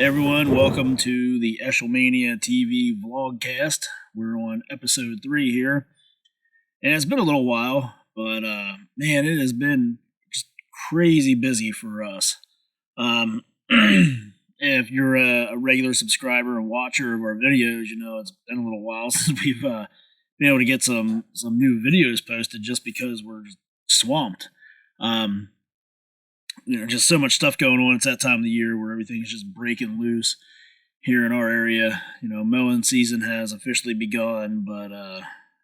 Hey everyone, welcome to the Eshelmania TV vlogcast. We're on episode 3 here, and it's been a little while, but man, it has been just crazy busy for us. If you're a regular subscriber and watcher of our videos, you know it's been a little while since we've been able to get some new videos posted, just because we're swamped. Just so much stuff going on. It's that time of the year where everything's just breaking loose here in our area. Mowing season has officially begun, but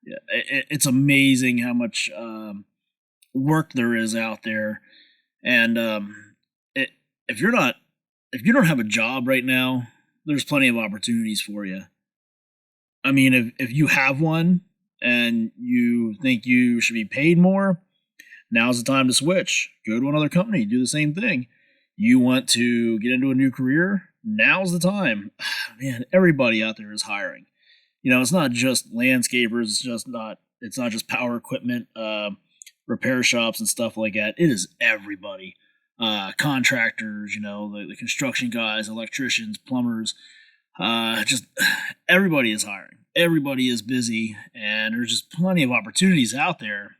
it's amazing how much work there is out there. And if you don't have a job right now, there's plenty of opportunities for you. I mean, if you have one and you think you should be paid more, now's the time to switch. Go to another company, do the same thing. You want to get into a new career? Now's the time. Man, everybody out there is hiring. It's not just landscapers. It's not just power equipment, repair shops and stuff like that. It is everybody. Contractors, the construction guys, electricians, plumbers. Just everybody is hiring. Everybody is busy, and there's just plenty of opportunities out there.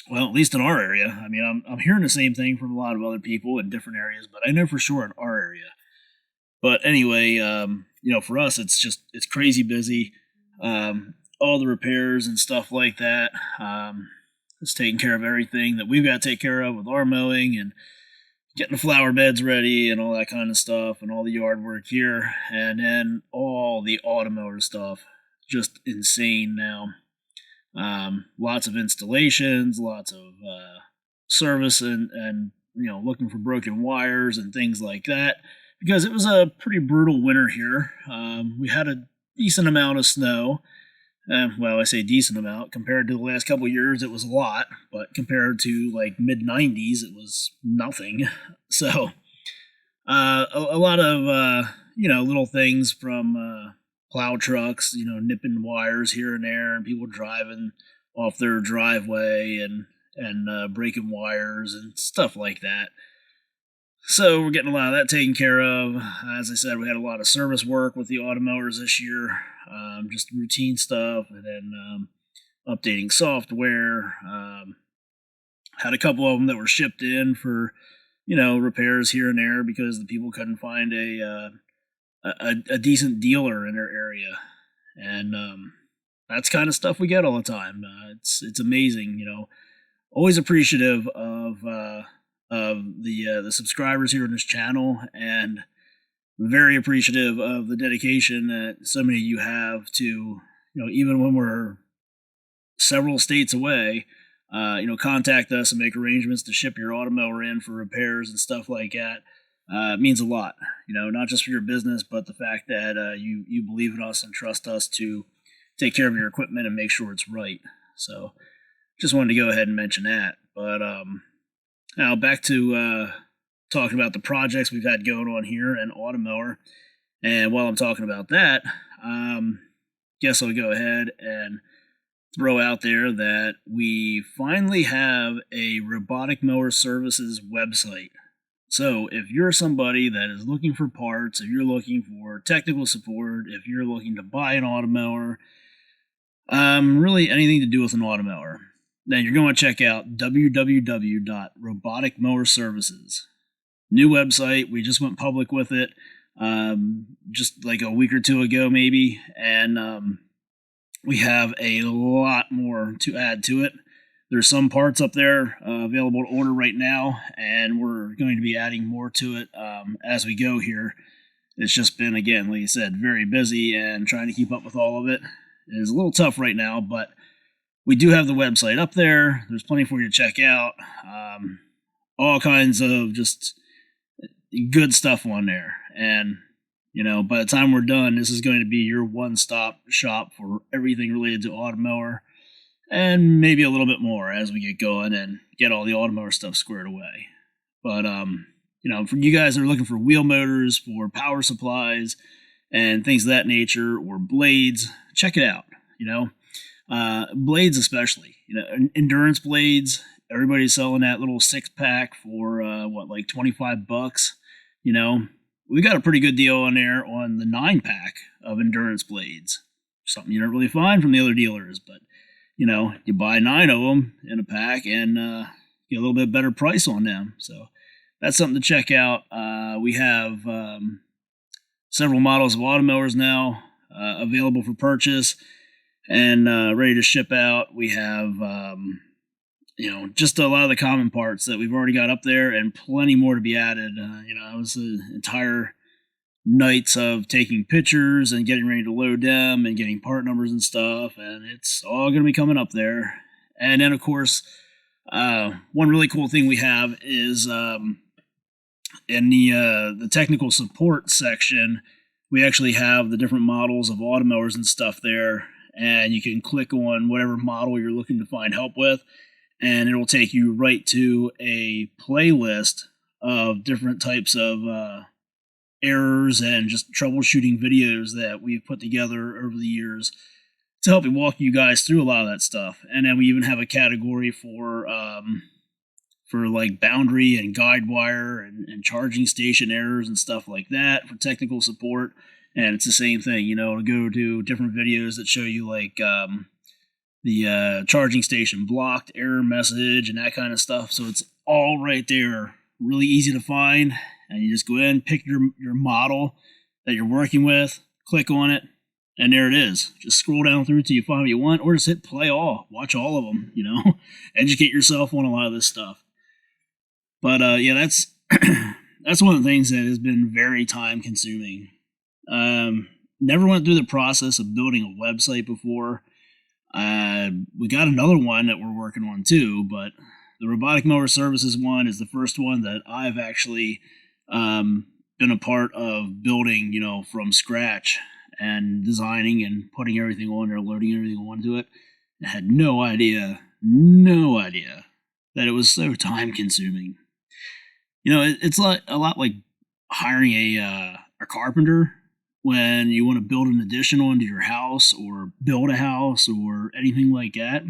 Well, at least in our area. I mean, I'm hearing the same thing from a lot of other people in different areas, but I know for sure in our area. But anyway, for us, it's crazy busy. All the repairs and stuff like that. It's taking care of everything that we've got to take care of with our mowing and getting the flower beds ready and all that kind of stuff, and all the yard work here, and then all the automower stuff. Just insane now. Lots of installations, lots of service, and looking for broken wires and things like that, because it was a pretty brutal winter here. We had a decent amount of snow. Well, I say decent amount. Compared to the last couple of years, it was a lot, but compared to like mid-90s, it was nothing. So a lot of little things from plow trucks, nipping wires here and there, and people driving off their driveway and breaking wires and stuff like that. So we're getting a lot of that taken care of. As I said, we had a lot of service work with the automowers this year, just routine stuff, and then updating software. Had a couple of them that were shipped in for, repairs here and there, because the people couldn't find a decent dealer in their area, and that's kind of stuff we get all the time. It's amazing, Always appreciative of the subscribers here on this channel, and very appreciative of the dedication that so many of you have to, even when we're several states away, contact us and make arrangements to ship your automower in for repairs and stuff like that. It means a lot, not just for your business, but the fact that you believe in us and trust us to take care of your equipment and make sure it's right. So just wanted to go ahead and mention that. But now back to talking about the projects we've had going on here and automower. And while I'm talking about that, guess I'll go ahead and throw out there that we finally have a robotic mower services website. So if you're somebody that is looking for parts, if you're looking for technical support, if you're looking to buy an automower, really anything to do with an automower, then you're going to check out www.roboticmowerservices. New website. We just went public with it just like a week or two ago maybe, and we have a lot more to add to it. There's some parts up there available to order right now, and we're going to be adding more to it as we go here. It's just been, again, like I said, very busy, and trying to keep up with all of it is a little tough right now, but we do have the website up there. There's plenty for you to check out. All kinds of just good stuff on there. And, by the time we're done, this is going to be your one-stop shop for everything related to automower, and maybe a little bit more as we get going and get all the automower stuff squared away. But, for you guys that are looking for wheel motors, for power supplies, and things of that nature, or blades, check it out, blades especially, endurance blades. Everybody's selling that little 6-pack for, like $25, we got a pretty good deal on there on the 9-pack of endurance blades. Something you don't really find from the other dealers, but you buy 9 of them in a pack and get a little bit better price on them. So that's something to check out. We have several models of automowers now available for purchase and ready to ship out. We have just a lot of the common parts that we've already got up there, and plenty more to be added. It was an entire nights of taking pictures and getting ready to load them and getting part numbers and stuff, and it's all going to be coming up there. And then, of course, one really cool thing we have is in the technical support section, we actually have the different models of automowers and stuff there, and you can click on whatever model you're looking to find help with, and it'll take you right to a playlist of different types of errors and just troubleshooting videos that we've put together over the years to help walk you guys through a lot of that stuff. And then we even have a category for like boundary and guide wire and charging station errors and stuff like that for technical support. And it's the same thing, to go to different videos that show you like the charging station blocked error message and that kind of stuff. So it's all right there, really easy to find. And you just go in, pick your model that you're working with, click on it, and there it is. Just scroll down through till you find what you want, or just hit play all. Watch all of them, Educate yourself on a lot of this stuff. But that's that's one of the things that has been very time consuming. Never went through the process of building a website before. We got another one that we're working on too, but the Robotic Mower Services one is the first one that I've actually been a part of building, from scratch and designing and putting everything on there, loading everything onto it. I had no idea that it was so time consuming. It's like a lot like hiring a carpenter when you want to build an addition onto your house or build a house or anything like that.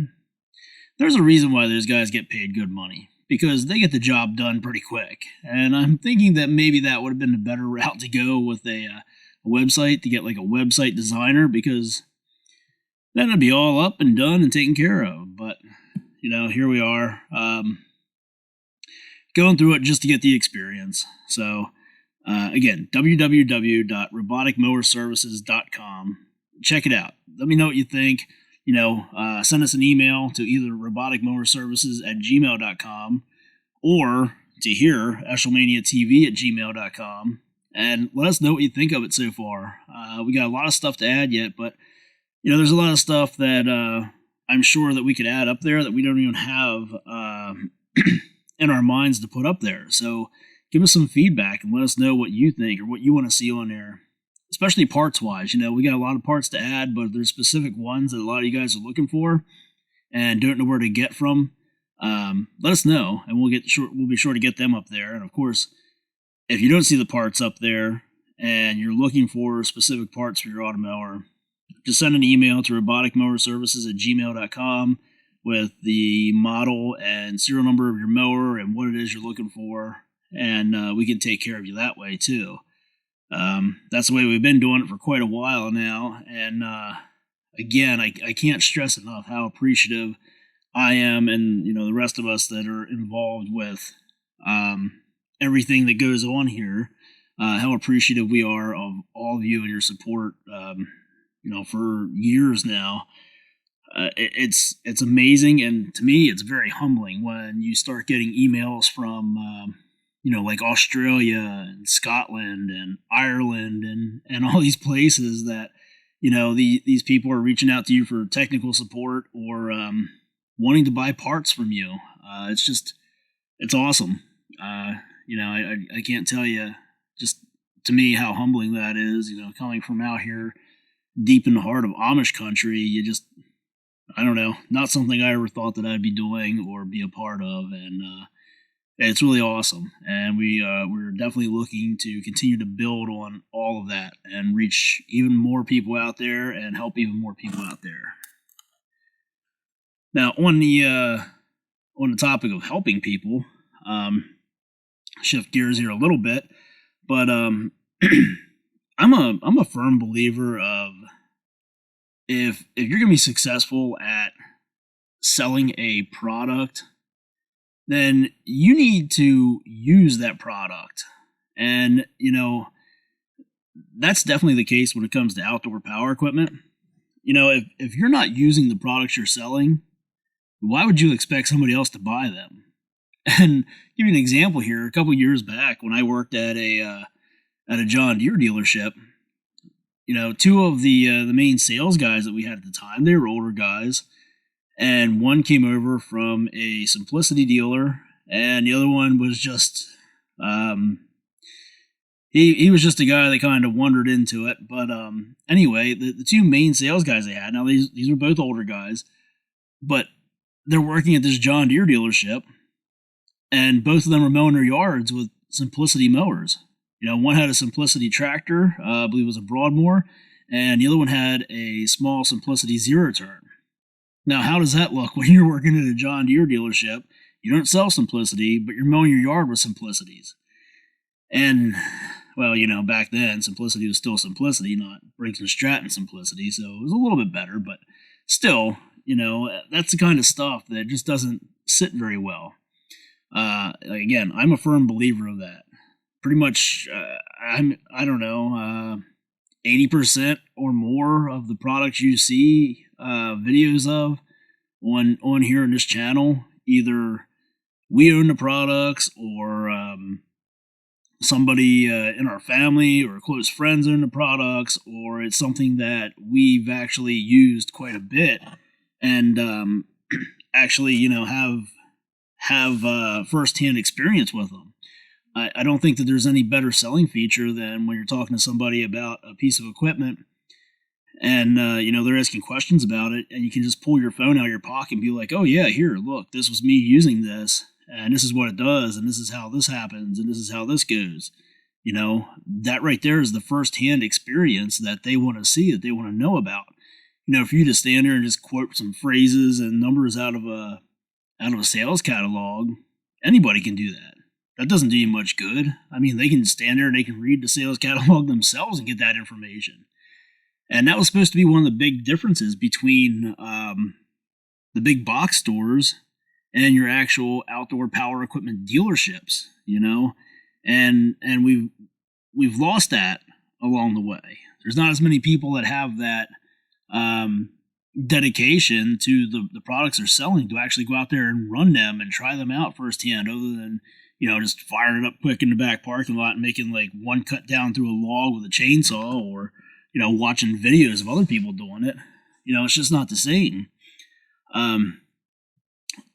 There's a reason why those guys get paid good money, because they get the job done pretty quick. And I'm thinking that maybe that would have been a better route to go with a website, to get like a website designer, because then it'd be all up and done and taken care of. But, here we are, going through it just to get the experience. So, again, www.roboticmowerservices.com. Check it out. Let me know what you think. Send us an email to either roboticmowerservices@gmail.com or to here, eshelmaniatv@gmail.com, and let us know what you think of it so far. We got a lot of stuff to add yet, but there's a lot of stuff that I'm sure that we could add up there that we don't even have in our minds to put up there. So give us some feedback and let us know what you think or what you want to see on there. Especially parts-wise, we got a lot of parts to add, but there's specific ones that a lot of you guys are looking for and don't know where to get from. Let us know, and we'll be sure to get them up there. And of course, if you don't see the parts up there and you're looking for specific parts for your automower, just send an email to roboticmowerservices@gmail.com with the model and serial number of your mower and what it is you're looking for, and we can take care of you that way too. That's the way we've been doing it for quite a while now. And, again, I can't stress enough how appreciative I am and, the rest of us that are involved with, everything that goes on here, how appreciative we are of all of you and your support, for years now. It's amazing. And to me, it's very humbling when you start getting emails from, like Australia and Scotland and Ireland and all these places that, these people are reaching out to you for technical support or wanting to buy parts from you. It's awesome. I can't tell you just to me how humbling that is, coming from out here deep in the heart of Amish country. I don't know, not something I ever thought that I'd be doing or be a part of. And, it's really awesome, and we're definitely looking to continue to build on all of that and reach even more people out there and help even more people out there. Now, on the topic of helping people, shift gears here a little bit, but I'm a firm believer of if you're gonna be successful at selling a product, then you need to use that product. And, that's definitely the case when it comes to outdoor power equipment. If you're not using the products you're selling, why would you expect somebody else to buy them? And give you an example here. A couple years back, when I worked at a John Deere dealership, two of the main sales guys that we had at the time, they were older guys, and one came over from a Simplicity dealer, and the other one was just he was just a guy that kind of wandered into it. But anyway, the two main sales guys they had, now these were both older guys, but they're working at this John Deere dealership, and both of them were mowing their yards with Simplicity mowers. One had a Simplicity tractor, I believe it was a Broadmoor, and the other one had a small Simplicity zero turn. Now, how does that look when you're working at a John Deere dealership? You don't sell Simplicity, but you're mowing your yard with Simplicities. And, well, back then, Simplicity was still Simplicity, not Briggs and Stratton Simplicity, so it was a little bit better, but still, that's the kind of stuff that just doesn't sit very well. Again, I'm a firm believer of that. Pretty much, I don't know, 80% or more of the products you see videos of on here on this channel, either we own the products or somebody in our family or close friends own the products, or it's something that we've actually used quite a bit and actually, have firsthand experience with them. I don't think that there's any better selling feature than when you're talking to somebody about a piece of equipment and, they're asking questions about it, and you can just pull your phone out of your pocket and be like, oh, yeah, here, look, this was me using this, and this is what it does, and this is how this happens, and this is how this goes. That right there is the firsthand experience that they want to see, that they want to know about. For you to stand there and just quote some phrases and numbers out of a sales catalog, anybody can do that. That doesn't do you much good. I mean, they can stand there and they can read the sales catalog themselves and get that information. And that was supposed to be one of the big differences between the big box stores and your actual outdoor power equipment dealerships, and we've lost that along the way. There's not as many people that have that dedication to the products they're selling to actually go out there and run them and try them out firsthand, other than just firing it up quick in the back parking lot and making like one cut down through a log with a chainsaw, or watching videos of other people doing it. It's just not the same.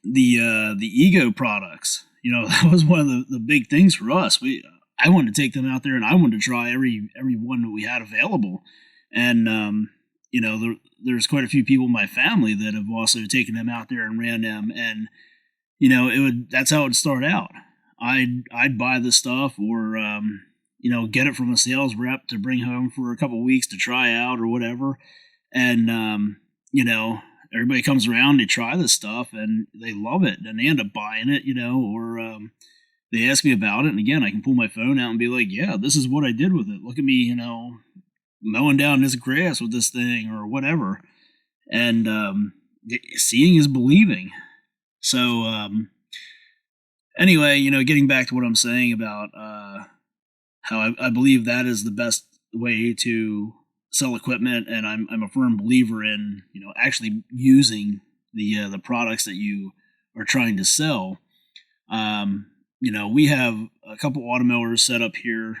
The Ego products, that was one of the big things for us. I wanted to take them out there and I wanted to try every one that we had available. And there's quite a few people in my family that have also taken them out there and ran them, and that's how it would start out. I'd buy the stuff, or get it from a sales rep to bring home for a couple weeks to try out or whatever, and everybody comes around, they try this stuff and they love it, and they end up buying it, or they ask me about it, and again, I can pull my phone out and be like, yeah, this is what I did with it. Look at me, mowing down this grass with this thing or whatever. And seeing is believing. So anyway, getting back to what I'm saying about how I believe that is the best way to sell equipment, and I'm a firm believer in actually using the products that you are trying to sell. We have a couple automowers set up here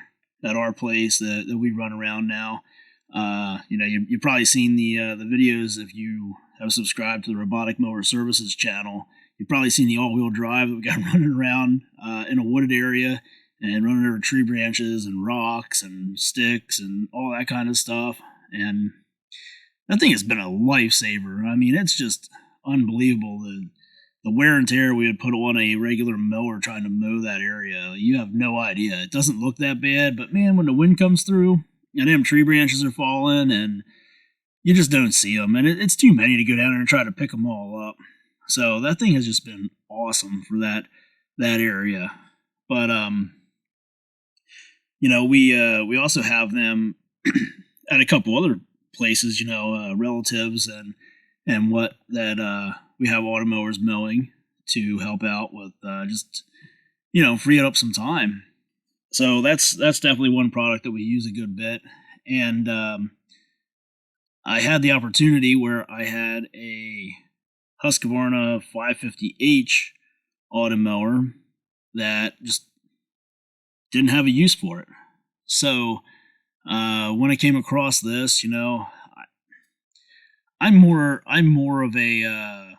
at our place that we run around now. You've probably seen the videos if you have subscribed to the Robotic Mower Services channel. You've probably seen the all-wheel drive that we got running around in a wooded area and running over tree branches and rocks and sticks and all that kind of stuff. And that thing has been a lifesaver. I mean, it's just unbelievable the wear and tear we would put on a regular mower trying to mow that area. You have no idea. It doesn't look that bad, but man, when the wind comes through and them tree branches are falling and you just don't see them, and it's too many to go down there and try to pick them all up. So that thing has just been awesome for that area. But we also have them at a couple other places, relatives and what that we have automowers mowing to help out with just freeing up some time. So that's definitely one product that we use a good bit. And I had the opportunity where I had a Husqvarna 550H automower that just didn't have a use for it. So when I came across this, I'm more of a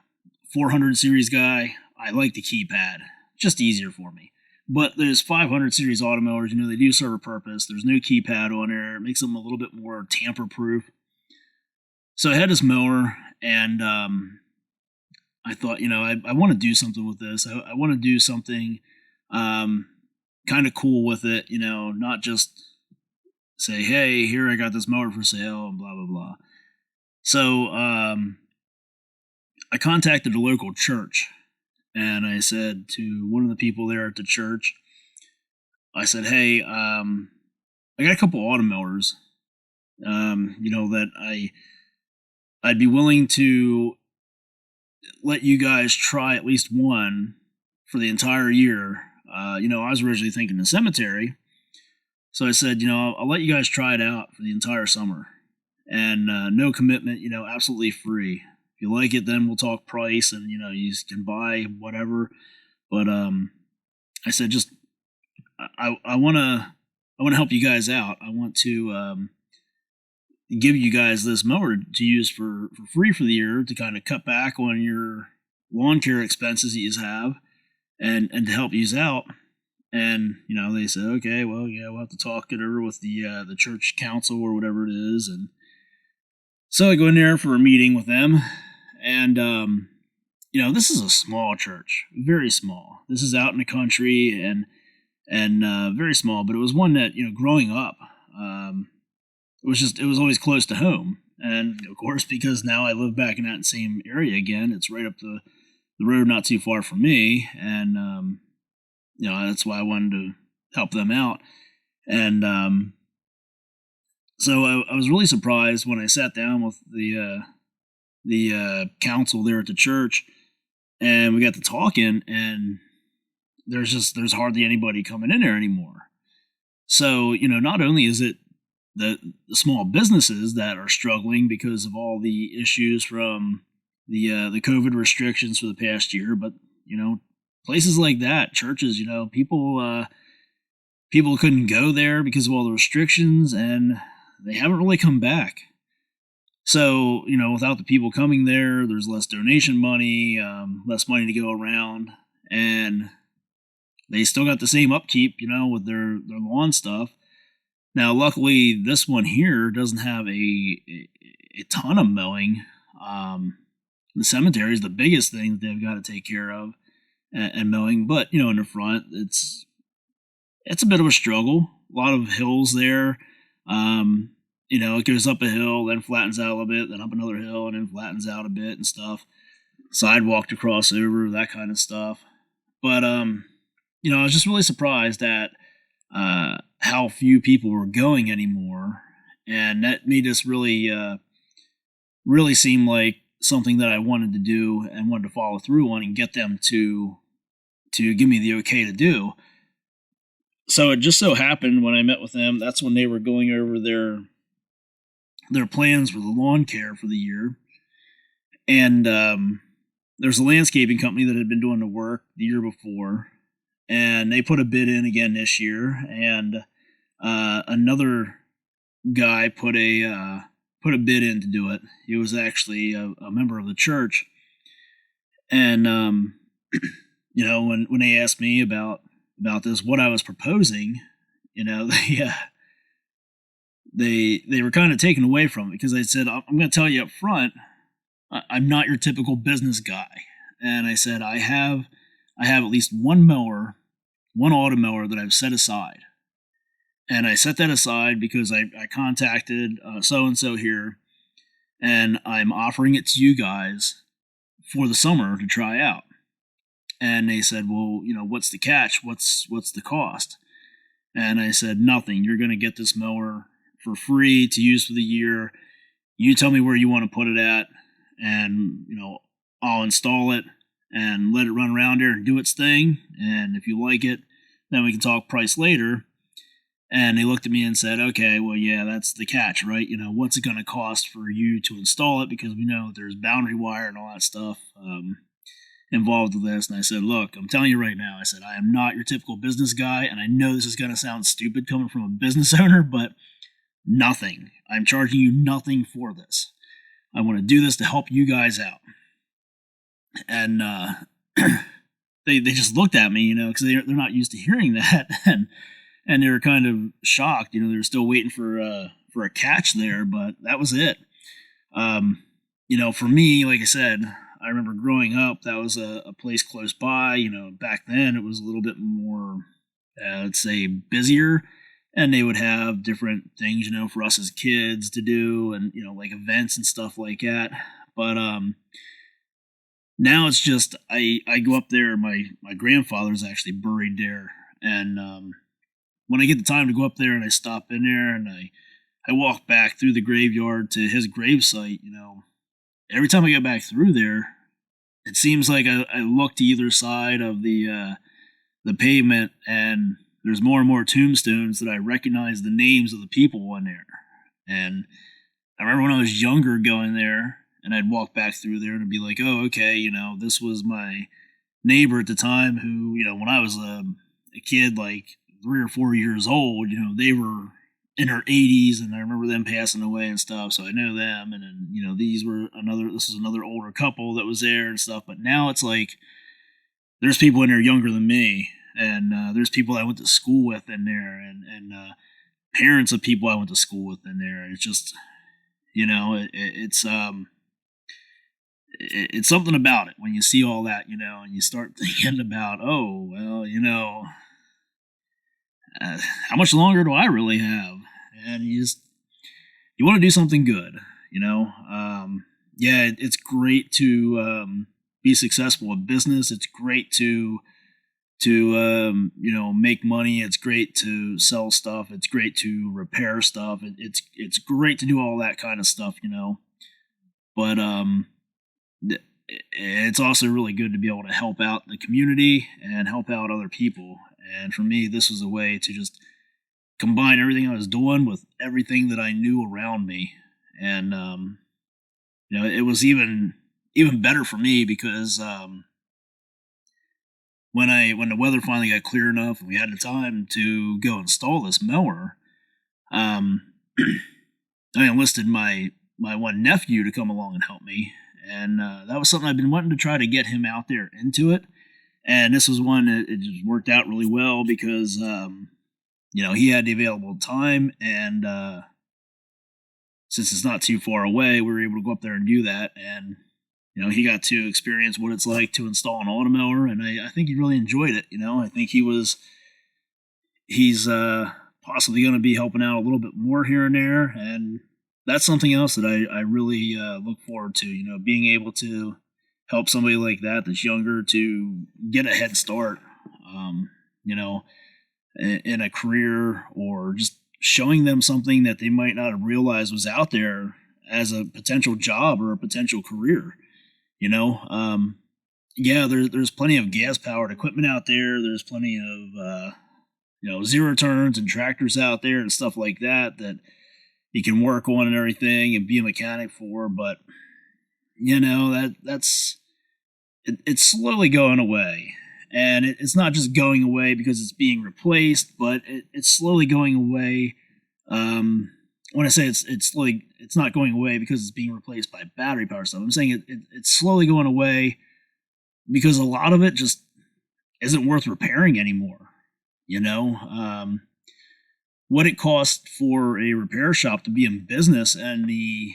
400 series guy. I like the keypad, just easier for me. But there's 500 series automowers, they do serve a purpose. There's no keypad on there. It makes them a little bit more tamper proof. So I had this mower, and I thought, I want to do something with this. I want to do something kind of cool with it, not just say, hey, here I got this mower for sale, and blah, blah, blah. So I contacted a local church, and I said to one of the people there at the church, I said, hey, I got a couple automowers, that I'd be willing to let you guys try at least one for the entire year. I was originally thinking the cemetery. So I said, I'll let you guys try it out for the entire summer. And no commitment, absolutely free. If you like it, then we'll talk price and, you can buy whatever. But I said, just, I want to help you guys out. I want to give you guys this mower to use for free for the year to kind of cut back on your lawn care expenses that you have and to help you out. And, they said, okay, well, yeah, we'll have to talk it over with the church council or whatever it is. And so I go in there for a meeting with them. And, this is a small church, very small. This is out in the country and very small, but it was one that, growing up, it was always close to home. And of course, because now I live back in that same area again, it's right up the road, not too far from me. And, that's why I wanted to help them out. And, so I was really surprised when I sat down with the council there at the church, and we got to talking, and there's hardly anybody coming in there anymore. So, not only is it the small businesses that are struggling because of all the issues from the COVID restrictions for the past year, but, places like that, churches, people couldn't go there because of all the restrictions, and they haven't really come back. So, without the people coming there, there's less donation money, less money to go around, and they still got the same upkeep, with their lawn stuff. Now, luckily, this one here doesn't have a ton of mowing. The cemetery is the biggest thing that they've got to take care of and mowing, but, in the front, it's a bit of a struggle. A lot of hills there. It goes up a hill, then flattens out a little bit, then up another hill, and then flattens out a bit and stuff. Sidewalk to cross over, that kind of stuff. But, I was just really surprised at how few people were going anymore. And that made this really seem like something that I wanted to do and wanted to follow through on and get them to give me the okay to do. So it just so happened when I met with them, that's when they were going over their plans for the lawn care for the year. And there's a landscaping company that had been doing the work the year before, and they put a bid in again this year. And another guy put a bid in to do it. He was actually a member of the church. And when they asked me about this, what I was proposing, they were kind of taken away from it, because I said, I'm going to tell you up front, I'm not your typical business guy. And I said, I have at least one mower, one automower that I've set aside. And I set that aside because I contacted so-and-so here, and I'm offering it to you guys for the summer to try out. And they said, well, what's the catch? What's the cost? And I said, nothing. You're going to get this mower for free to use for the year. You tell me where you want to put it at, and I'll install it and let it run around there and do its thing. And if you like it, then we can talk price later. And they looked at me and said, okay, well, yeah, that's the catch, right? What's it going to cost for you to install it? Because we know there's boundary wire and all that stuff involved with this. And I said, look, I'm telling you right now, I said, I am not your typical business guy. And I know this is going to sound stupid coming from a business owner, but nothing. I'm charging you nothing for this. I want to do this to help you guys out. And they just looked at me, because they're not used to hearing that. And they were kind of shocked. They were still waiting for a catch there, but that was it. For me, like I said, I remember growing up, that was a place close by. Back then it was a little bit more, let's say, busier, and they would have different things, for us as kids to do, and like events and stuff like that. But now it's just I go up there. My grandfather's actually buried there, and when I get the time to go up there and I stop in there and I walk back through the graveyard to his gravesite, every time I get back through there, it seems like I look to either side of the pavement, and there's more and more tombstones that I recognize the names of the people on there. And I remember when I was younger going there, and I'd walk back through there and be like, oh, okay, this was my neighbor at the time who, when I was a kid, like 3 or 4 years old, they were in her 80s, and I remember them passing away and stuff, so I know them. And then, this is another older couple that was there and stuff. But now it's like there's people in there younger than me, and there's people I went to school with in there, and parents of people I went to school with in there. And it's just, it's something about it when you see all that, and you start thinking about, oh, well, how much longer do I really have? And you want to do something good, yeah, it's great to be successful in business. It's great to make money. It's great to sell stuff. It's great to repair stuff. It's great to do all that kind of stuff, but it's also really good to be able to help out the community and help out other people. And for me, this was a way to just combine everything I was doing with everything that I knew around me. And, it was even better for me because when the weather finally got clear enough and we had the time to go install this mower, I enlisted my one nephew to come along and help me. And that was something I've been wanting to try to get him out there into it. And this was one that it just worked out really well because, he had the available time. And since it's not too far away, we were able to go up there and do that. And, he got to experience what it's like to install an automower. And I think he really enjoyed it. I think he's possibly going to be helping out a little bit more here and there. And that's something else that I really look forward to, being able to help somebody like that that's younger to get a head start, in a career, or just showing them something that they might not have realized was out there as a potential job or a potential career. There's plenty of gas-powered equipment out there. There's plenty of, zero turns and tractors out there and stuff like that you can work on and everything and be a mechanic for. But, it's slowly going away. And it's not just going away because it's being replaced, but it's slowly going away. When I say it's slowly, it's not going away because it's being replaced by battery power stuff. I'm saying it's slowly going away because a lot of it just isn't worth repairing anymore. What it costs for a repair shop to be in business, and the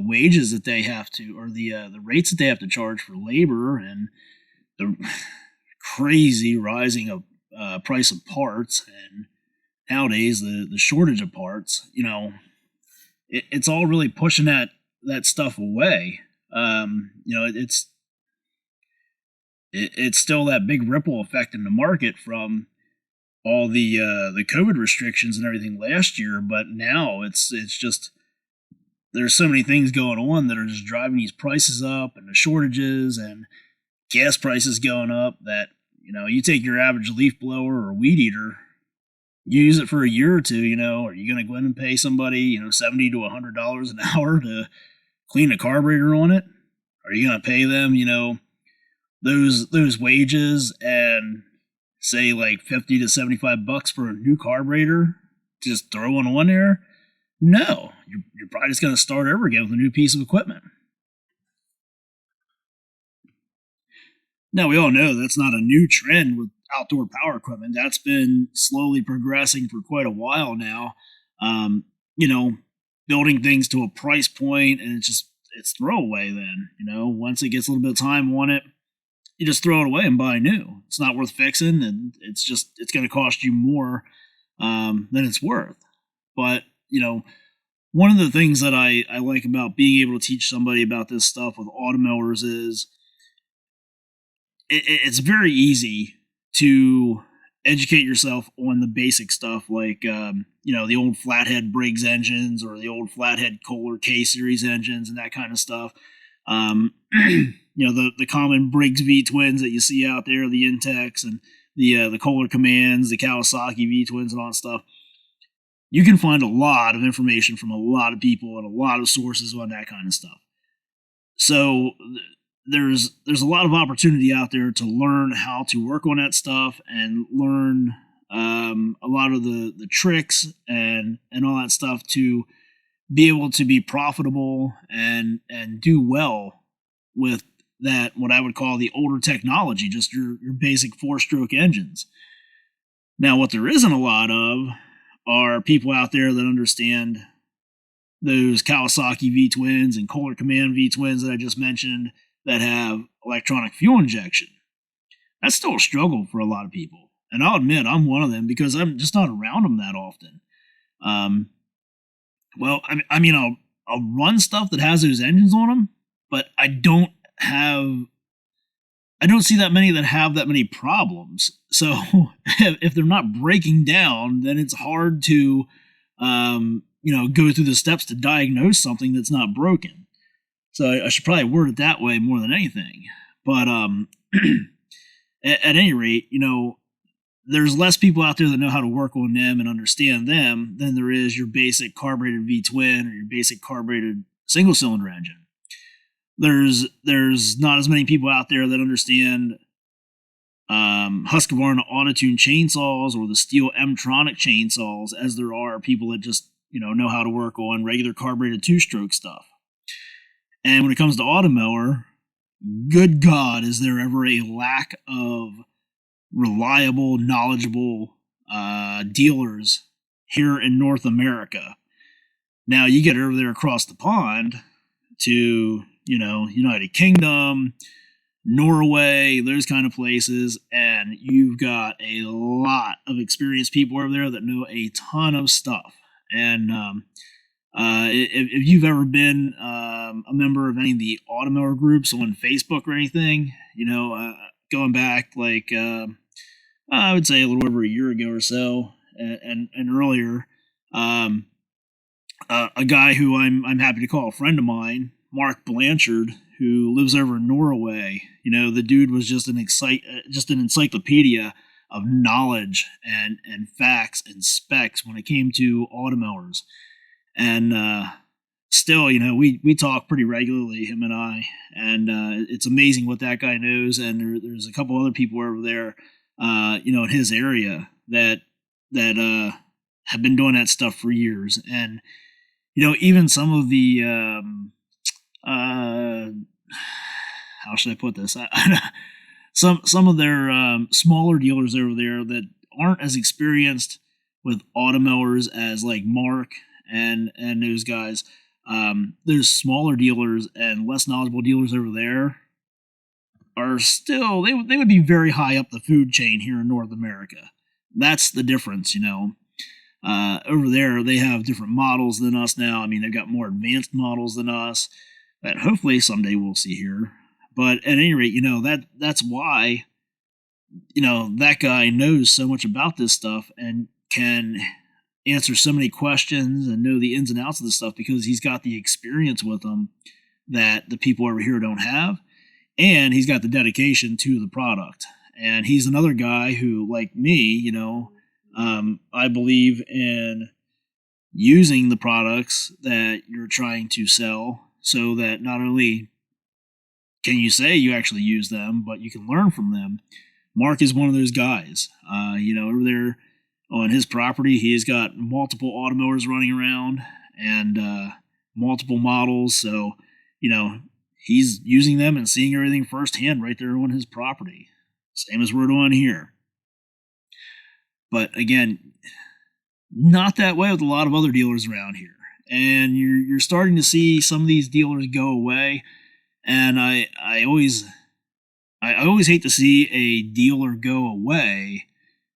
wages that they have to, or the rates that they have to charge for labor, and the crazy rising of price of parts, and nowadays the shortage of parts, it's all really pushing that stuff away. It's still that big ripple effect in the market from the COVID restrictions and everything last year, but now it's just there's so many things going on that are just driving these prices up and the shortages and gas prices going up that, you take your average leaf blower or weed eater, you use it for a year or two, are you going to go in and pay somebody, $70 to $100 an hour to clean a carburetor on it? Are you going to pay them, those wages and say like 50 to 75 bucks for a new carburetor, just throw one on there? No, you're probably just going to start over again with a new piece of equipment. Now, we all know that's not a new trend with outdoor power equipment. That's been slowly progressing for quite a while now. Um, you know, Building things to a price point, and it's throwaway then. Once it gets a little bit of time on it, you just throw it away and buy new. It's not worth fixing, and it's going to cost you more than it's worth. But, one of the things that I like about being able to teach somebody about this stuff with automowers is it's very easy to educate yourself on the basic stuff like the old flathead Briggs engines or the old flathead Kohler K series engines and that kind of stuff. The common Briggs V twins that you see out there, the Intex and the Kohler Commands, the Kawasaki V twins and all that stuff. You can find a lot of information from a lot of people and a lot of sources on that kind of stuff. So there's a lot of opportunity out there to learn how to work on that stuff and learn a lot of the tricks and all that stuff to be able to be profitable and do well with that, what I would call the older technology, just your basic 4-stroke engines. Now, what there isn't a lot of are people out there that understand those Kawasaki V twins and Kohler Command V twins that I just mentioned that have electronic fuel injection. That's still a struggle for a lot of people. And I'll admit I'm one of them because I'm just not around them that often. I'll run stuff that has those engines on them, but I don't see that many that have that many problems. So if they're not breaking down, then it's hard to, go through the steps to diagnose something that's not broken. So I should probably word it that way more than anything. But at any rate, there's less people out there that know how to work on them and understand them than there is your basic carbureted V-twin or your basic carbureted single-cylinder engine. There's not as many people out there that understand Husqvarna Auto-Tune chainsaws or the Steel M-Tronic chainsaws as there are people that just know how to work on regular carbureted 2-stroke stuff. And when it comes to automower, good God, is there ever a lack of reliable, knowledgeable dealers here in North America? Now, you get over there across the pond to, United Kingdom, Norway, those kind of places, and you've got a lot of experienced people over there that know a ton of stuff. And if you've ever been a member of any of the automower groups on Facebook or anything, going back like I would say a little over a year ago or so, and earlier, a guy who I'm happy to call a friend of mine, Mark Blanchard, who lives over in Norway. The dude was just an encyclopedia of knowledge and facts and specs when it came to automowers. And still, we talk pretty regularly, him and I, and it's amazing what that guy knows. And there's a couple other people over there, in his area that have been doing that stuff for years. And even some of the how should I put this? Some of their smaller dealers over there that aren't as experienced with automowers as like Mark and those guys. There's smaller dealers and less knowledgeable dealers over there are still they would be very high up the food chain here in North America. That's the difference, over there they have different models than us now. I mean, they've got more advanced models than us that hopefully someday we'll see here. But at any rate, that's why that guy knows so much about this stuff and can answer so many questions and know the ins and outs of this stuff because he's got the experience with them that the people over here don't have. And he's got the dedication to the product. And he's another guy who, like me, I believe in using the products that you're trying to sell so that not only can you say you actually use them, but you can learn from them. Mark is one of those guys. Over there on his property, he's got multiple automowers running around and multiple models. So, he's using them and seeing everything firsthand right there on his property. Same as we're doing here. But again, not that way with a lot of other dealers around here. And you're starting to see some of these dealers go away. And I always hate to see a dealer go away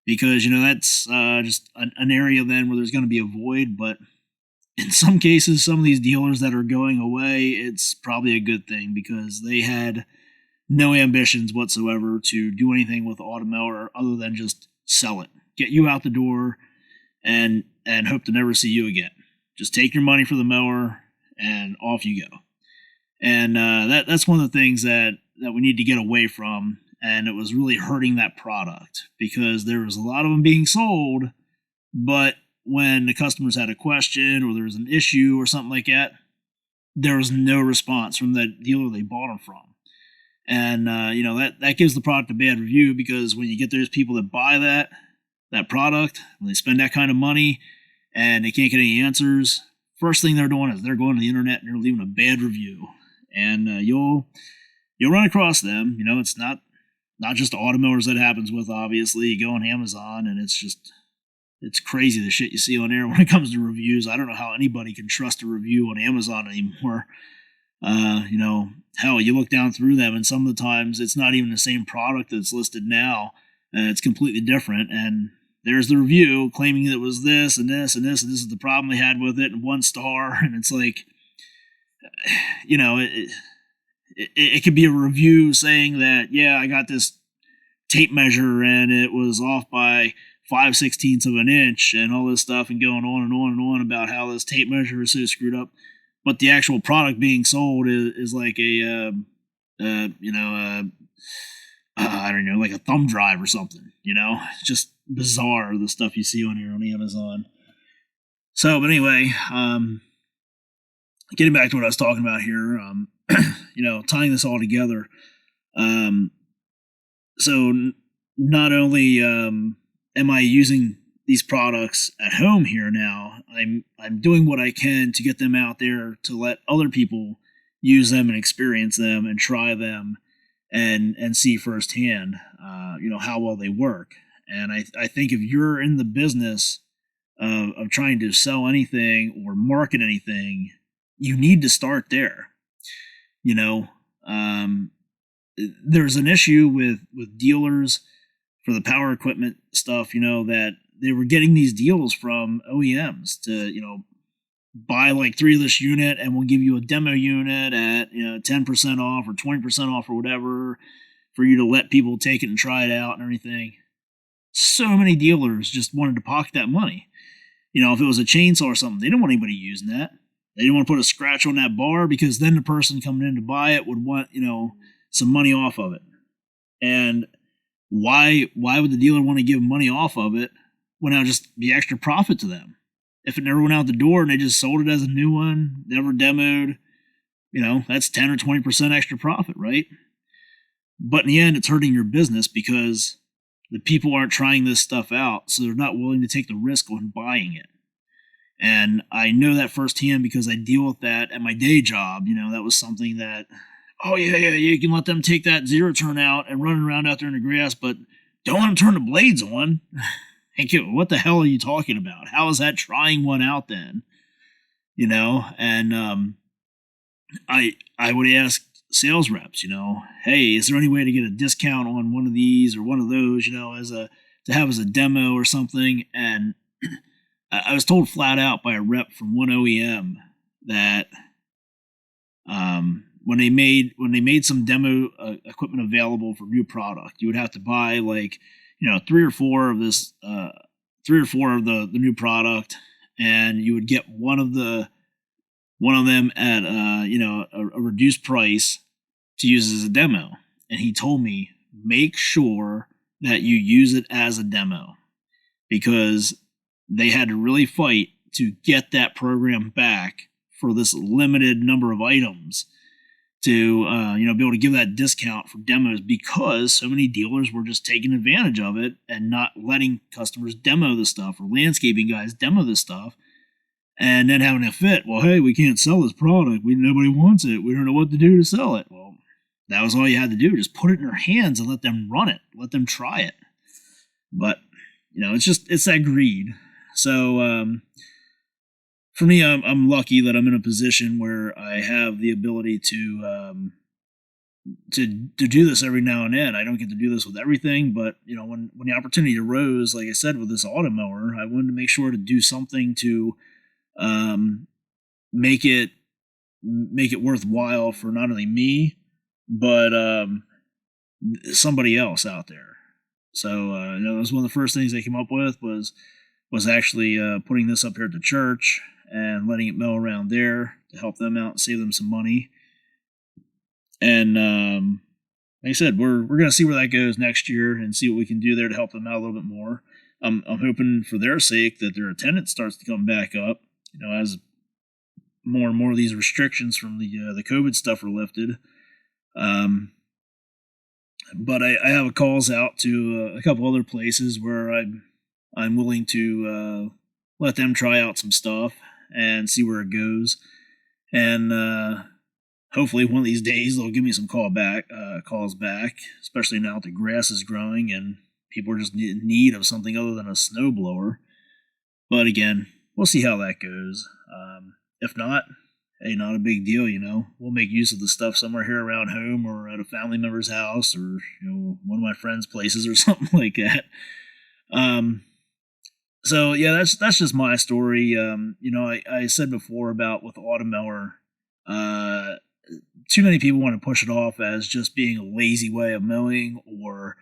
because, that's just an area then where there's going to be a void. But in some cases, some of these dealers that are going away, it's probably a good thing because they had no ambitions whatsoever to do anything with automower other than just sell it, get you out the door, and hope to never see you again. Just take your money for the mower and off you go. And that's one of the things that we need to get away from. And it was really hurting that product because there was a lot of them being sold, but when the customers had a question or there was an issue or something like that, there was no response from the dealer they bought them from. And, that gives the product a bad review because when you get those people that buy that product, when they spend that kind of money and they can't get any answers, first thing they're doing is they're going to the internet and they're leaving a bad review. And you'll run across them. It's not just automowers that happens with, obviously. You go on Amazon and it's crazy the shit you see on there when it comes to reviews. I don't know how anybody can trust a review on Amazon anymore. Hell, you look down through them and some of the times it's not even the same product that's listed now. It's completely different. And there's the review claiming that it was this and this and this and this is the problem they had with it and 1 star. And it's like, it could be a review saying that, yeah, I got this tape measure and it was off by 5/16 of an inch and all this stuff and going on and on and on about how this tape measure is so screwed up. But the actual product being sold is like I don't know, like a thumb drive or something, It's just bizarre, the stuff you see on here on Amazon. So, but anyway, getting back to what I was talking about here, tying this all together. So not only am I using these products at home here now, I'm doing what I can to get them out there to let other people use them and experience them and try them and see firsthand, how well they work. And I think if you're in the business of trying to sell anything or market anything, you need to start there. There's an issue with dealers for the power equipment stuff, that they were getting these deals from OEMs to, buy like 3 of this unit and we'll give you a demo unit at, 10% off or 20% off or whatever for you to let people take it and try it out and everything. So many dealers just wanted to pocket that money. If it was a chainsaw or something, they didn't want anybody using that. They didn't want to put a scratch on that bar because then the person coming in to buy it would want, some money off of it. And why would the dealer want to give money off of it when it'll just be extra profit to them? If it never went out the door and they just sold it as a new one, never demoed, that's 10 or 20% extra profit, right? But in the end, it's hurting your business because the people aren't trying this stuff out, so they're not willing to take the risk on buying it. And I know that firsthand because I deal with that at my day job. That was something that, oh yeah, you can let them take that zero turn out and run around out there in the grass, but don't let them turn the blades on. What the hell are you talking about? How is that trying one out then? And I would ask sales reps, hey, is there any way to get a discount on one of these or one of those, to have as a demo or something? And I was told flat out by a rep from one OEM that when they made some demo equipment available for new product, you would have to buy like three or four of the new product, and you would get one of them at a reduced price to use as a demo. And he told me, make sure that you use it as a demo, because they had to really fight to get that program back for this limited number of items to be able to give that discount for demos, because so many dealers were just taking advantage of it and not letting customers demo the stuff, or landscaping guys demo the stuff, and then having a fit. Well, hey, we can't sell this product. Nobody wants it. We don't know what to do to sell it. Well, that was all you had to do. Just put it in their hands and let them run it. Let them try it. But, it's that greed. So, for me, I'm lucky that I'm in a position where I have the ability to do this every now and then. I don't get to do this with everything, but when the opportunity arose, like I said, with this automower, I wanted to make sure to do something to make it worthwhile for not only me, but somebody else out there. So that was one of the first things they came up with was actually putting this up here at the church and letting it mow around there to help them out and save them some money. And like I said, we're going to see where that goes next year and see what we can do there to help them out a little bit more. I'm hoping for their sake that their attendance starts to come back up, as more and more of these restrictions from the COVID stuff are lifted. But I have calls out to a couple other places where I'm willing to let them try out some stuff and see where it goes. And hopefully one of these days they'll give me some calls back, especially now that the grass is growing and people are just in need of something other than a snowblower. But again, we'll see how that goes. If not, hey, not a big deal, We'll make use of the stuff somewhere here around home or at a family member's house or, one of my friends' places or something like that. So yeah, that's just my story. I said before about with the automower, too many people want to push it off as just being a lazy way of mowing, or,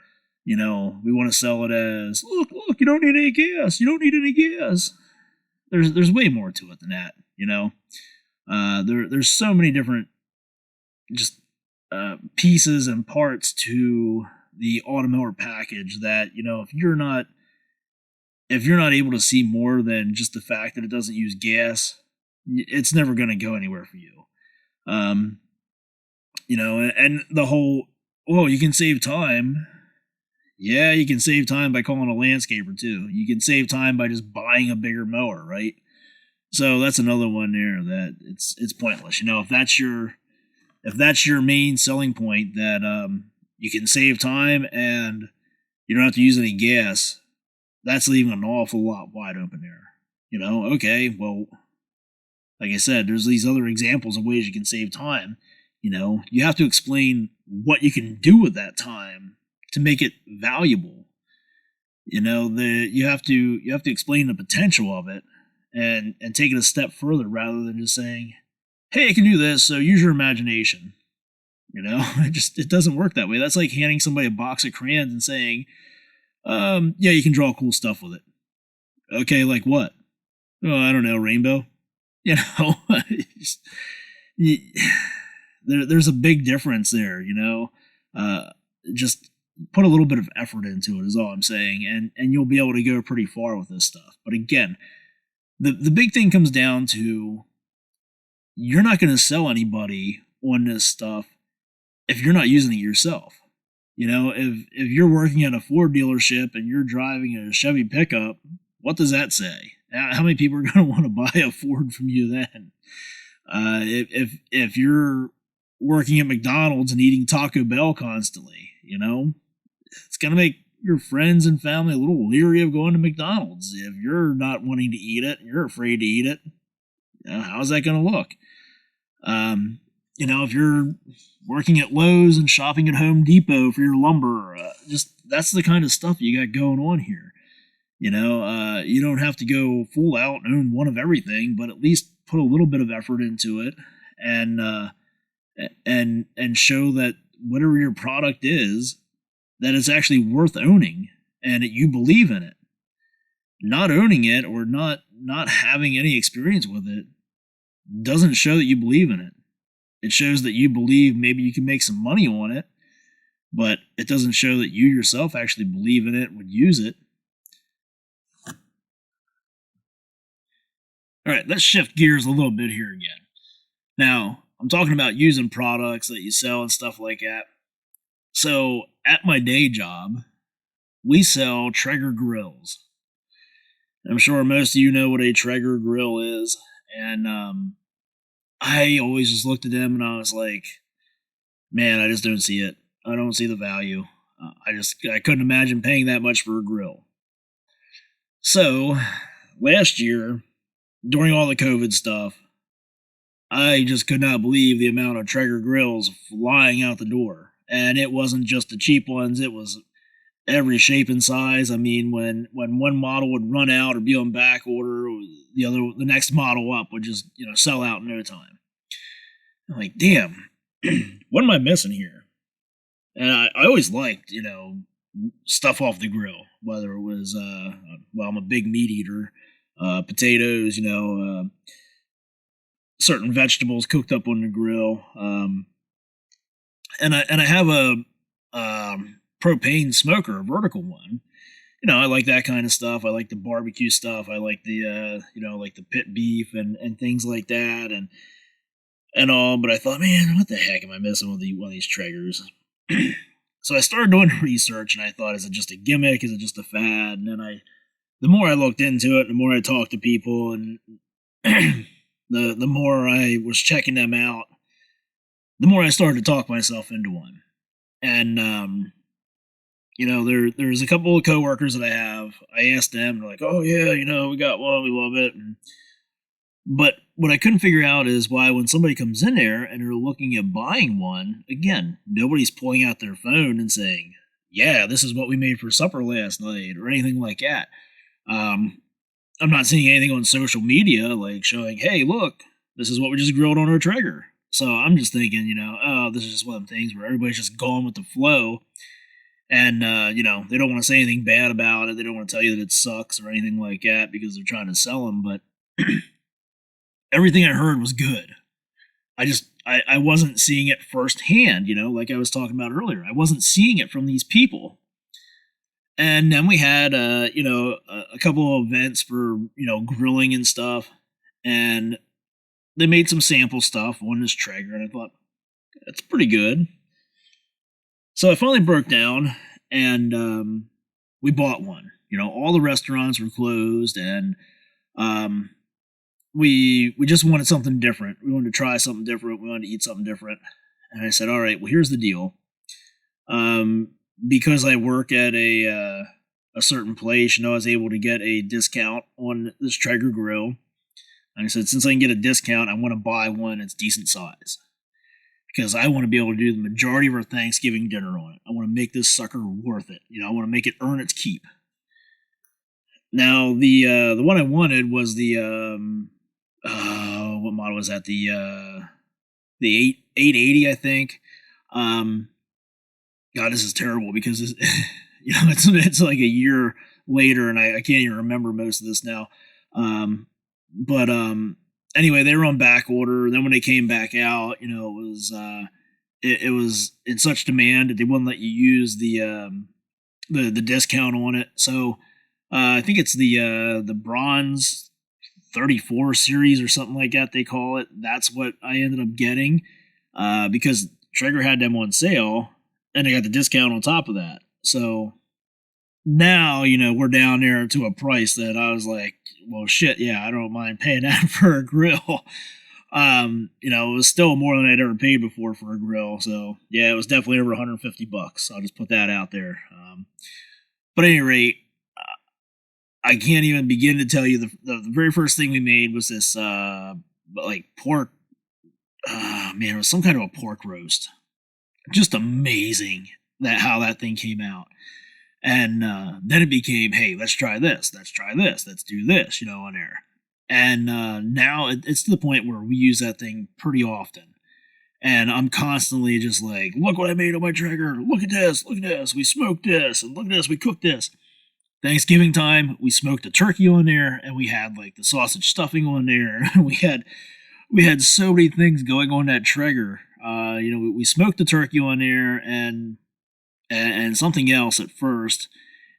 we want to sell it as, look, you don't need any gas. You don't need any gas. There's way more to it than that, There's so many different just pieces and parts to the automower package that, if you're not able to see more than just the fact that it doesn't use gas, it's never going to go anywhere for you. And the whole, you can save time. Yeah, you can save time by calling a landscaper too. You can save time by just buying a bigger mower, right? So that's another one there that it's pointless. If that's your main selling point, that you can save time and you don't have to use any gas, that's leaving an awful lot wide open there. Okay, well, like I said, there's these other examples of ways you can save time. You have to explain what you can do with that time to make it valuable. You have to explain the potential of it and take it a step further rather than just saying, hey, I can do this, so use your imagination. It doesn't work that way. That's like handing somebody a box of crayons and saying, yeah, you can draw cool stuff with it. Okay, like what? Oh, I don't know, rainbow. There's a big difference there, just put a little bit of effort into it is all I'm saying, and you'll be able to go pretty far with this stuff. But again, the big thing comes down to, you're not going to sell anybody on this stuff if you're not using it yourself. If you're working at a Ford dealership and you're driving a Chevy pickup, what does that say? How many people are going to want to buy a Ford from you then? If you're working at McDonald's and eating Taco Bell constantly, it's going to make your friends and family a little leery of going to McDonald's. If you're not wanting to eat it, you're afraid to eat it, how's that going to look? If you're working at Lowe's and shopping at Home Depot for your lumber, that's the kind of stuff you got going on here. You don't have to go full out and own one of everything, but at least put a little bit of effort into it and and show that whatever your product is, that it's actually worth owning and that you believe in it. Not owning it or not having any experience with it doesn't show that you believe in it. It shows that you believe maybe you can make some money on it, but it doesn't show that you yourself actually believe in it, would use it. All right, let's shift gears a little bit here again. Now, I'm talking about using products that you sell and stuff like that. So, at my day job, we sell Traeger grills. I'm sure most of you know what a Traeger grill is, and I always just looked at them and I was like, man, I just don't see it. I don't see the value. I couldn't imagine paying that much for a grill. So, last year, during all the COVID stuff, I just could not believe the amount of Traeger grills flying out the door. And it wasn't just the cheap ones, it was every shape and size. I mean, when one model would run out or be on back order, the next model up would just, sell out in no time. I'm like, damn, what am I missing here? And I always liked, stuff off the grill, whether it was, I'm a big meat eater, potatoes, certain vegetables cooked up on the grill. And I have a propane smoker, a vertical one. I like that kind of stuff. I like the barbecue stuff. I like the, like the pit beef and things like that and all. But I thought, man, what the heck am I missing with one of these Traegers? So I started doing research and I thought, is it just a gimmick? Is it just a fad? And then the more I looked into it, the more I talked to people and the more I was checking them out, the more I started to talk myself into one. And, there's a couple of coworkers that I have. I asked them, they're like, oh yeah, we got one, we love it. But what I couldn't figure out is why when somebody comes in there and they're looking at buying one, again, nobody's pulling out their phone and saying, yeah, this is what we made for supper last night or anything like that. I'm not seeing anything on social media like showing, hey, look, this is what we just grilled on our Traeger. So I'm just thinking, this is just one of them things where everybody's just going with the flow. And, they don't want to say anything bad about it. They don't want to tell you that it sucks or anything like that because they're trying to sell them. But everything I heard was good. I wasn't seeing it firsthand, like I was talking about earlier. I wasn't seeing it from these people. And then we had, a couple of events for, grilling and stuff. And they made some sample stuff on this Traeger. And I thought, that's pretty good. So I finally broke down and we bought one. All the restaurants were closed and we just wanted something different. We wanted to try something different. We wanted to eat something different. And I said, all right, well, here's the deal. Because I work at a certain place, I was able to get a discount on this Traeger grill. And I said, since I can get a discount, I want to buy one that's decent size. Because I want to be able to do the majority of our Thanksgiving dinner on it. I want to make this sucker worth it. I want to make it earn its keep. Now, the one I wanted was the, what model was that? The 880, I think. God, this is terrible because it's like a year later and I can't even remember most of this now. But anyway, they were on back order. Then when they came back out, it was in such demand that they wouldn't let you use the discount on it. So I think it's the bronze 34 series or something like that they call it. That's what I ended up getting because Traeger had them on sale and I got the discount on top of that. So now, we're down there to a price that I was like, well, shit, yeah, I don't mind paying that for a grill. It was still more than I'd ever paid before for a grill. So, yeah, it was definitely over $150. I'll just put that out there. But at any rate, I can't even begin to tell you the very first thing we made was this, pork. It was some kind of a pork roast. Just amazing how that thing came out. And then it became, hey, let's try this, let's do this, on there. And now it's to the point where we use that thing pretty often. And I'm constantly just like, look what I made on my Traeger. Look at this. Look at this. We smoked this. And look at this. We cooked this. Thanksgiving time, we smoked a turkey on there, and we had like the sausage stuffing on there. we had so many things going on that Traeger. We smoked the turkey on there, and something else at first.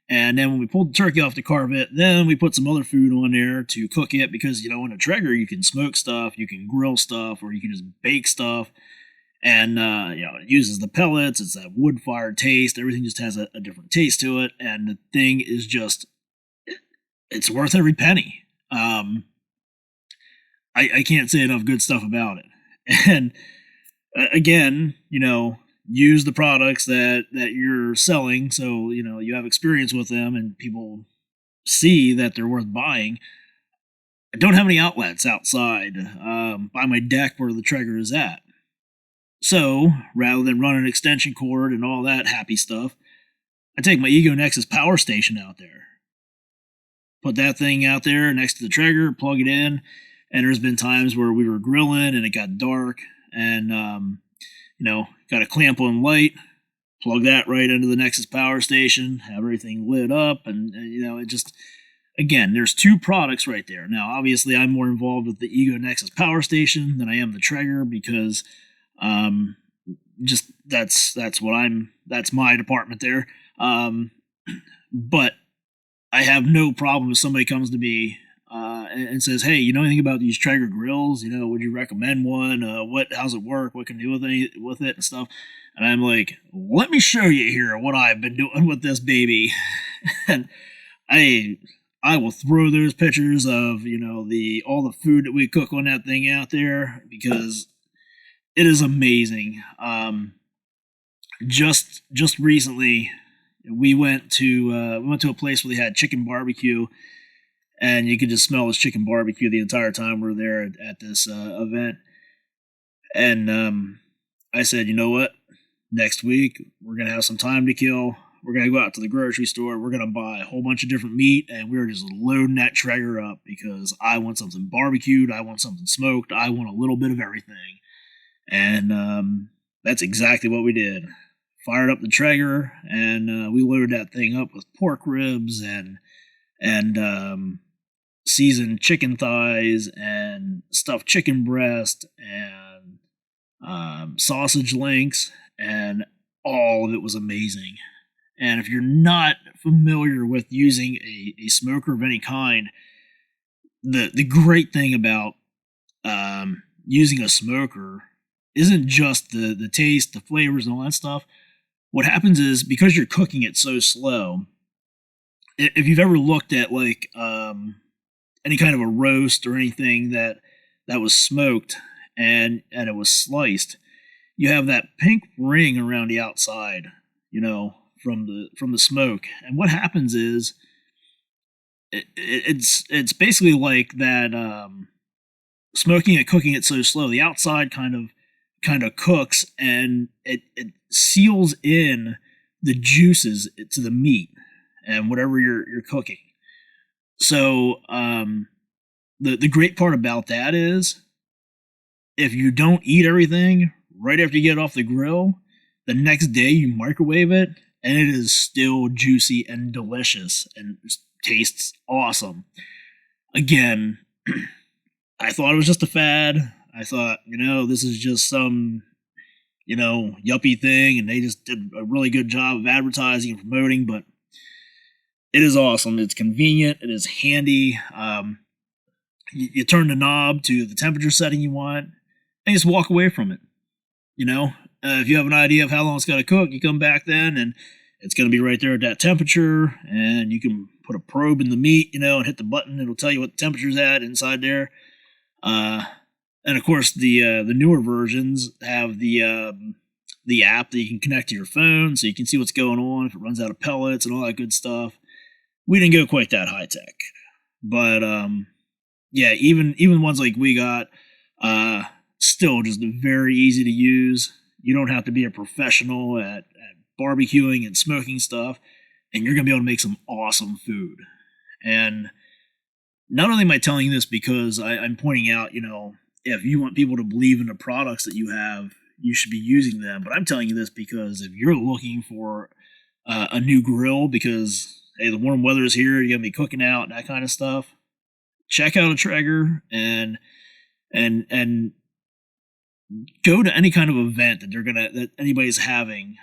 And then when we pulled the turkey off to carve it, then we put some other food on there to cook it because, in a Traeger, you can smoke stuff, you can grill stuff, or you can just bake stuff. And, it uses the pellets. It's that wood fired taste. Everything just has a different taste to it. And the thing is just, it's worth every penny. I can't say enough good stuff about it. And again, use the products that you're selling, so you have experience with them and people see that they're worth buying. I don't have any outlets outside by my deck where the Traeger is at, so rather than run an extension cord and all that happy stuff, I take my Ego Nexus power station out there, put that thing out there next to the Traeger, plug it in. And there's been times where we were grilling and it got dark, and got a clamp on light, plug that right into the Nexus power station, have everything lit up, and it just, again, there's two products right there. Now, obviously, I'm more involved with the Ego Nexus power station than I am the Traeger because, just that's my department there. But I have no problem if somebody comes to me and says, "Hey, you know anything about these Traeger grills? Would you recommend one? How's it work? What can you do with it and stuff?" And I'm like, "Let me show you here what I've been doing with this baby." And I will throw those pictures of all the food that we cook on that thing out there because it is amazing. Just recently, we went to a place where they had chicken barbecue. And you could just smell this chicken barbecue the entire time we're there at this event. And I said, you know what? Next week, we're going to have some time to kill. We're going to go out to the grocery store. We're going to buy a whole bunch of different meat. And we're just loading that Traeger up because I want something barbecued. I want something smoked. I want a little bit of everything. And that's exactly what we did. Fired up the Traeger, and we loaded that thing up with pork ribs and seasoned chicken thighs and stuffed chicken breast and sausage links, and all of it was amazing. And if you're not familiar with using a smoker of any kind, the great thing about using a smoker isn't just the taste, the flavors, and all that stuff. What happens is, because you're cooking it so slow, if you've ever looked at like any kind of a roast or anything that was smoked and it was sliced, you have that pink ring around the outside, from the smoke. And what happens is it's basically like that smoking and cooking it so slow. The outside kind of cooks, and it seals in the juices to the meat and whatever you're cooking. So the great part about that is, if you don't eat everything right after you get it off the grill, the next day you microwave it and it is still juicy and delicious and tastes awesome. Again, I thought it was just a fad. I thought, this is just some, yuppie thing, and they just did a really good job of advertising and promoting, but it is awesome. It's convenient. It is handy. You turn the knob to the temperature setting you want, and just walk away from it. If you have an idea of how long it's got to cook, you come back then, and it's going to be right there at that temperature, and you can put a probe in the meat, and hit the button. It'll tell you what the temperature's at inside there. And of course, the newer versions have the app that you can connect to your phone, so you can see what's going on, if it runs out of pellets and all that good stuff. We didn't go quite that high tech, but yeah, even ones like we got, still just very easy to use. You don't have to be a professional at barbecuing and smoking stuff, and you're gonna be able to make some awesome food. And not only am I telling you this because I'm pointing out, if you want people to believe in the products that you have, you should be using them. But I'm telling you this because if you're looking for a new grill because hey, the warm weather is here, you're gonna be cooking out and that kind of stuff, check out a Traeger and go to any kind of event that anybody's having,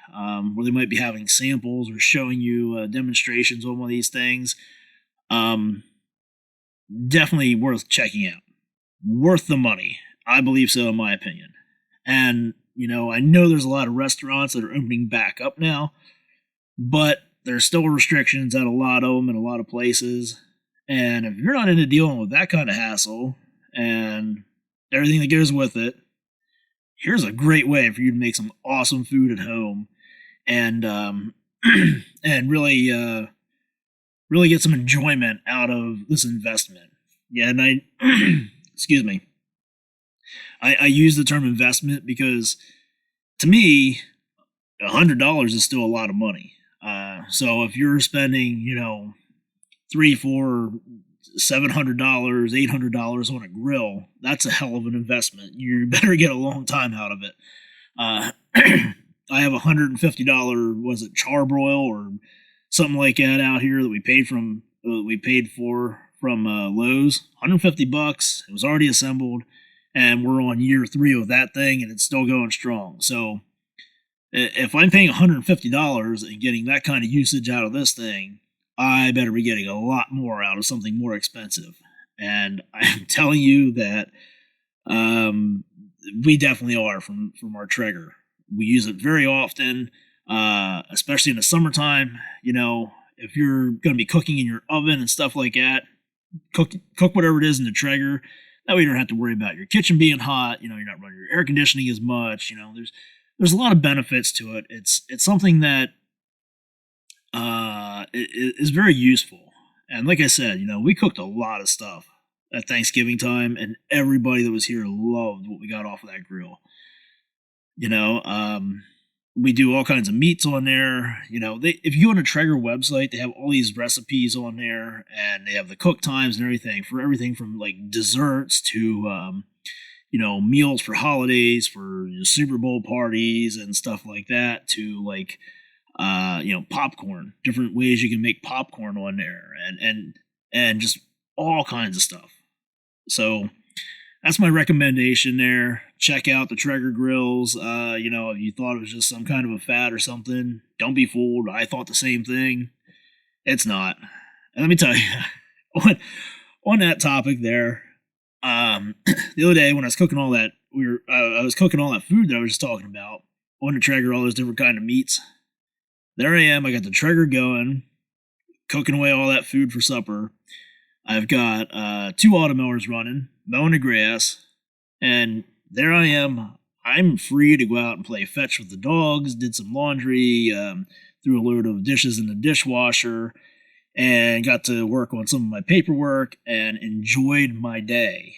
where they might be having samples or showing you demonstrations on one of these things. Definitely worth checking out. Worth the money. I believe so, in my opinion. And, I know there's a lot of restaurants that are opening back up now, but there's still restrictions at a lot of them in a lot of places. And if you're not into dealing with that kind of hassle and everything that goes with it, here's a great way for you to make some awesome food at home and and really get some enjoyment out of this investment. Yeah, and I excuse me. I use the term investment because to me, $100 is still a lot of money. So if you're spending, $300, $400, $700, $800 on a grill, that's a hell of an investment. You better get a long time out of it. I have $150, was it charbroil or something like that out here that we paid for from Lowe's. $150. It was already assembled, and we're on year 3 of that thing, and it's still going strong. So if I'm paying $150 and getting that kind of usage out of this thing, I better be getting a lot more out of something more expensive. And I'm telling you that we definitely are from our Traeger. We use it very often, especially in the summertime. If you're going to be cooking in your oven and stuff like that, cook whatever it is in the Traeger. That way you don't have to worry about your kitchen being hot. You're not running your air conditioning as much. There's a lot of benefits to it. It's something that is very useful. And like I said, we cooked a lot of stuff at Thanksgiving time, and everybody that was here loved what we got off of that grill. We do all kinds of meats on there. If you go on a Traeger website, they have all these recipes on there, and they have the cook times and everything from like desserts to meals for holidays, for Super Bowl parties and stuff like that, to like popcorn, different ways you can make popcorn on there, and just all kinds of stuff. So that's my recommendation there. Check out the Traeger grills. If you thought it was just some kind of a fad or something, don't be fooled. I thought the same thing. It's not. And let me tell you, on that topic there, the other day when I was cooking all that, I was cooking all that food that I was just talking about on the Traeger, all those different kind of meats. There I am. I got the Traeger going, cooking away all that food for supper. I've got 2 automowers running, mowing the grass, and there I am. I'm free to go out and play fetch with the dogs, did some laundry, threw a load of dishes in the dishwasher, and got to work on some of my paperwork and enjoyed my day.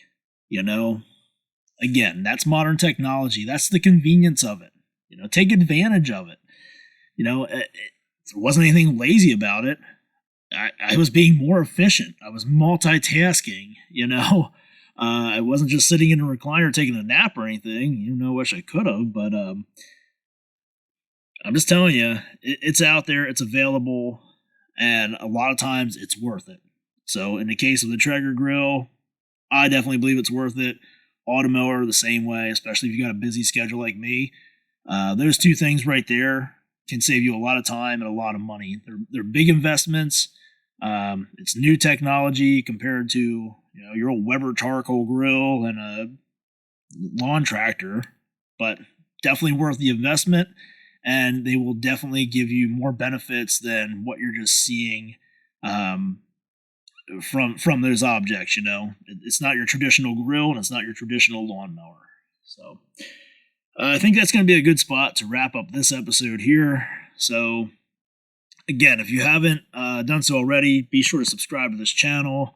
Again, that's modern technology. That's the convenience of it. Take advantage of it. There wasn't anything lazy about it. I was being more efficient. I was multitasking, I wasn't just sitting in a recliner taking a nap or anything. I wish I could have, but I'm just telling you, it's out there, it's available, and a lot of times it's worth it. So in the case of the Traeger grill, I definitely believe it's worth it. Automower the same way, especially if you got a busy schedule like me. Those 2 things right there can save you a lot of time and a lot of money. They're big investments. It's new technology compared to your old Weber charcoal grill and a lawn tractor, but definitely worth the investment, and they will definitely give you more benefits than what you're just seeing from those objects. It's not your traditional grill and it's not your traditional lawnmower. So I think that's going to be a good spot to wrap up this episode here. So again, if you haven't done so already, be sure to subscribe to this channel.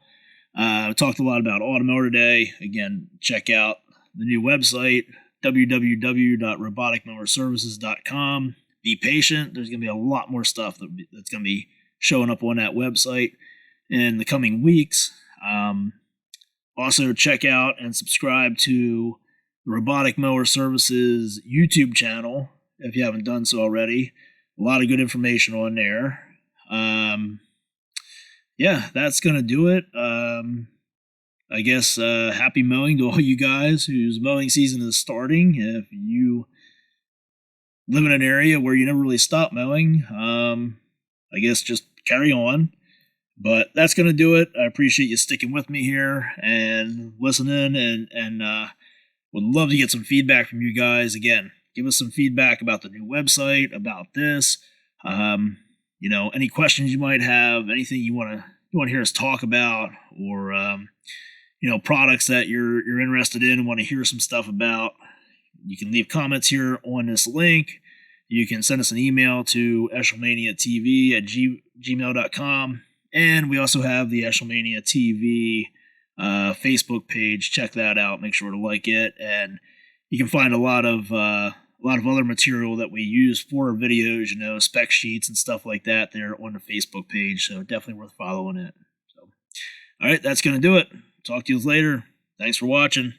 I talked a lot about Automower today. Again, check out the new website, www.roboticmowerservices.com. Be patient. There's going to be a lot more stuff that's going to be showing up on that website in the coming weeks. Also, check out and subscribe to the Robotic Mower Services YouTube channel if you haven't done so already. A lot of good information on there. Yeah, that's going to do it. I guess happy mowing to all you guys whose mowing season is starting. If you live in an area where you never really stop mowing, I guess just carry on. But that's going to do it. I appreciate you sticking with me here and listening, and would love to get some feedback from you guys. Again, give us some feedback about the new website, about this. Any questions you might have, anything you want to hear us talk about, or products that you're interested in and want to hear some stuff about. You can leave comments here on this link. You can send us an email to eshelmaniatv@gmail.com. And we also have the Eshelmania TV Facebook page. Check that out. Make sure to like it. And you can find a lot of other material that we use for our videos, spec sheets and stuff like that there on the Facebook page. So definitely worth following it. So, all right, that's going to do it. Talk to you later. Thanks for watching.